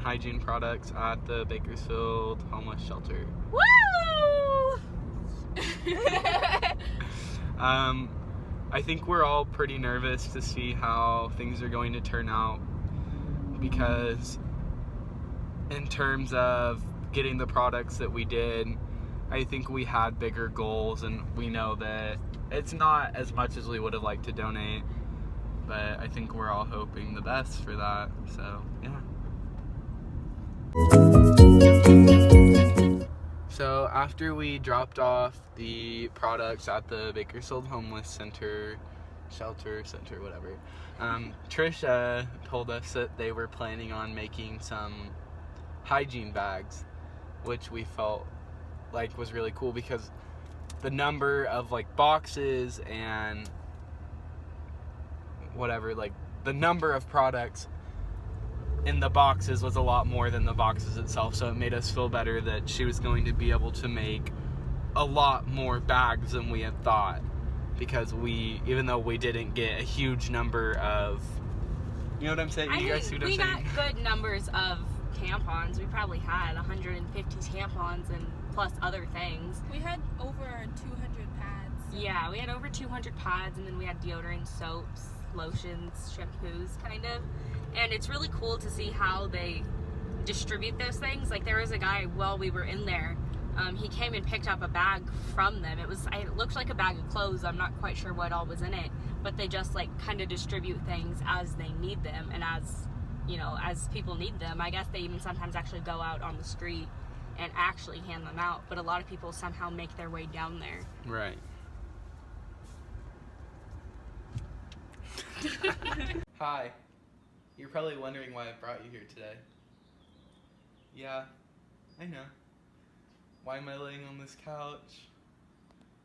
hygiene products at the Bakersfield homeless shelter. Woo! I think we're all pretty nervous to see how things are going to turn out, because in terms of getting the products that we did, I think we had bigger goals, and we know that it's not as much as we would have liked to donate, but I think we're all hoping the best for that. So yeah. So after we dropped off the products at the Bakersfield Homeless Center, whatever, Trisha told us that they were planning on making some hygiene bags, which we felt like was really cool, because the number of like boxes and whatever, like the number of products in the boxes was a lot more than the boxes itself, so it made us feel better that she was going to be able to make a lot more bags than we had thought, because even though we didn't get a huge number of, you know what I'm saying? You guys see what I'm saying? We got good numbers of tampons. We probably had 150 tampons and plus other things. We had over 200 pads. So. Yeah, we had over 200 pads, and then we had deodorant, soaps, lotions, shampoos, kind of. And it's really cool to see how they distribute those things. Like, there was a guy while we were in there, he came and picked up a bag from them. It looked like a bag of clothes. I'm not quite sure what all was in it, but they just like kind of distribute things as they need them, and as people need them. I guess they even sometimes actually go out on the street and actually hand them out, but a lot of people somehow make their way down there. Right. Hi. You're probably wondering why I brought you here today. Yeah, I know. Why am I laying on this couch?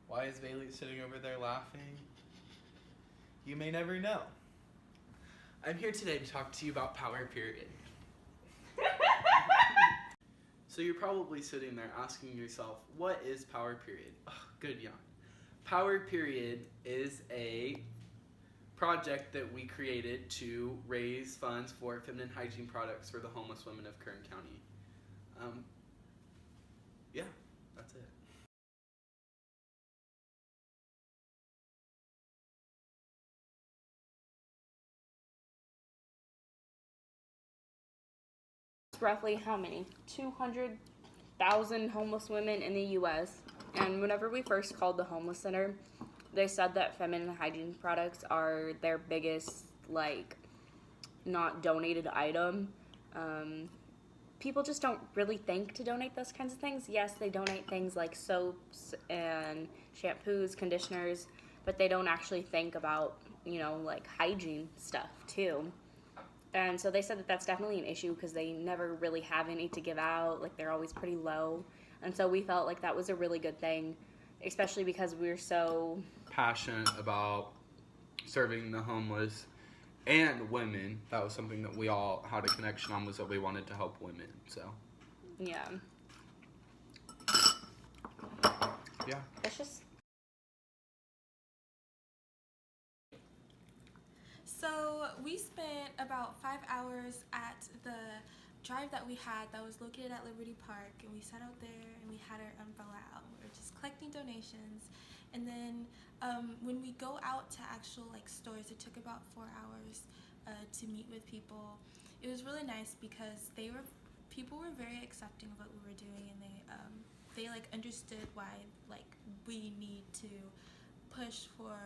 Why is Bailey sitting over there laughing? You may never know. I'm here today to talk to you about power period. So you're probably sitting there asking yourself, what is power period? Oh, good yawn. Power period is a project that we created to raise funds for feminine hygiene products for the homeless women of Kern County. Yeah, that's it. Roughly how many? 200,000 homeless women in the U.S. And whenever we first called the homeless center, they said that feminine hygiene products are their biggest, like, not donated item. People just don't really think to donate those kinds of things. Yes, they donate things like soaps and shampoos, conditioners, but they don't actually think about, like hygiene stuff too. And so they said that that's definitely an issue, because they never really have any to give out. Like, they're always pretty low. And so we felt like that was a really good thing, especially because we're so passionate about serving the homeless and women. That was something that we all had a connection on, was that we wanted to help women. So yeah. It's just. So we spent about 5 hours at the drive that we had that was located at Liberty Park, and we sat out there and we had our umbrella out. We were just collecting donations, and then when we go out to actual like stores, it took about 4 hours to meet with people. It was really nice because people were very accepting of what we were doing, and they like understood why like we need to push for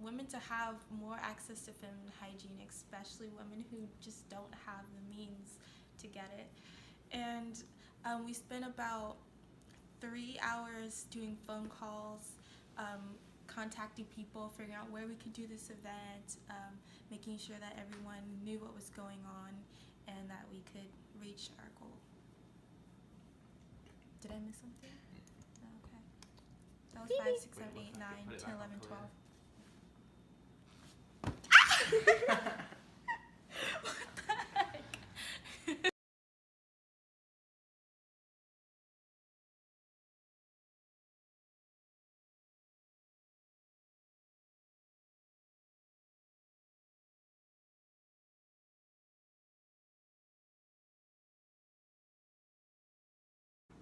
women to have more access to feminine hygiene, especially women who just don't have the means to get it. And we spent about 3 hours doing phone calls, contacting people, figuring out where we could do this event, making sure that everyone knew what was going on and that we could reach our goal. Did I miss something? No, okay. That was 5, 6, 7, 8, 9, 10, 11, 12.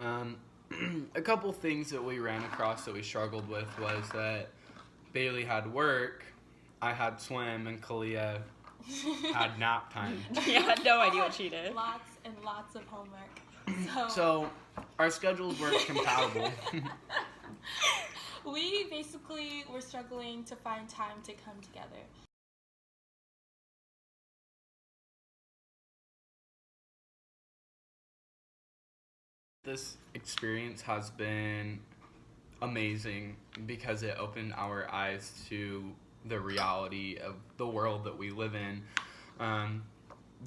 A couple things that we ran across that we struggled with was that Bailey had work, I had swim, and Kalia had nap time. Yeah, I had no idea what she did. Lots and lots of homework. So our schedules weren't compatible. We basically were struggling to find time to come together. This experience has been amazing because it opened our eyes to the reality of the world that we live in.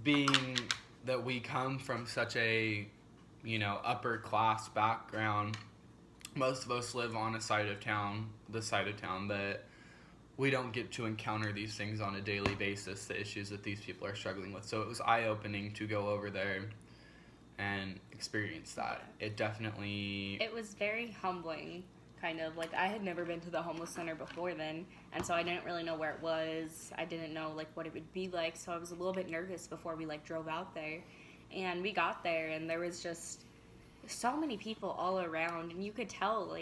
Being that we come from such a, upper class background, most of us live on the side of town that we don't get to encounter these things on a daily basis, the issues that these people are struggling with. So it was eye-opening to go over there and experience that. It was very humbling, kind of. Like, I had never been to the homeless center before then, and so I didn't really know where it was. I didn't know, what it would be like, so I was a little bit nervous before we, drove out there. And we got there, and there was just so many people all around, and you could tell,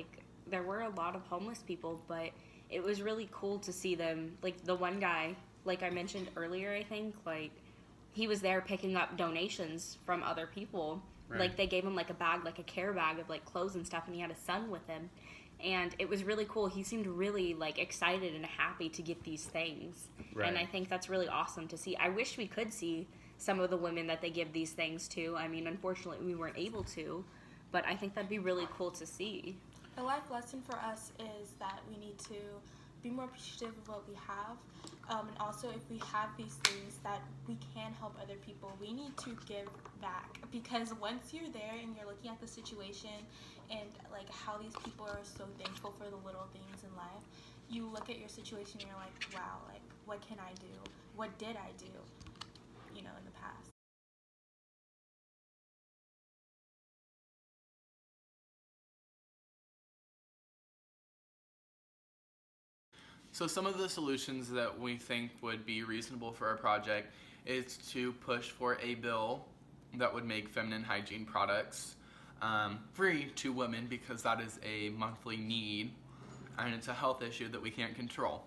there were a lot of homeless people, but it was really cool to see them. The one guy, like I mentioned earlier, I think, he was there picking up donations from other people. Right. They gave him, a bag, a care bag of, clothes and stuff, and he had a son with him. And it was really cool. He seemed really, excited and happy to get these things. Right. And I think that's really awesome to see. I wish we could see some of the women that they give these things to. I mean, unfortunately, we weren't able to. But I think that'd be really cool to see. A life lesson for us is that we need to be more appreciative of what we have. And also, if we have these things that we can help other people, we need to give back. Because once you're there and you're looking at the situation and how these people are so thankful for the little things in life, you look at your situation and you're like, wow, what can I do? What did I do, in the past? So some of the solutions that we think would be reasonable for our project is to push for a bill that would make feminine hygiene products free to women, because that is a monthly need and it's a health issue that we can't control.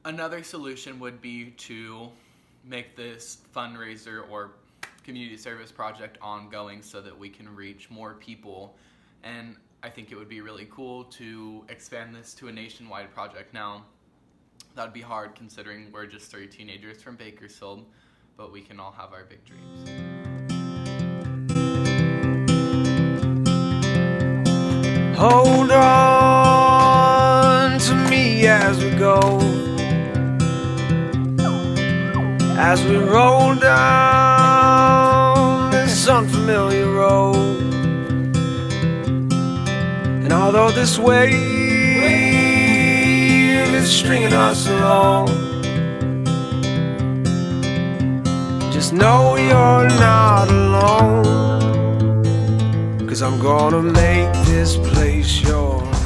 Another solution would be to make this fundraiser or community service project ongoing so that we can reach more people, and I think it would be really cool to expand this to a nationwide project. Now, that would be hard considering we're just 3 teenagers from Bakersfield, but we can all have our big dreams. Hold on to me as we go, as we roll down this unfamiliar road. And although this wave is stringing us along, just know you're not alone, 'cause I'm gonna make this place yours.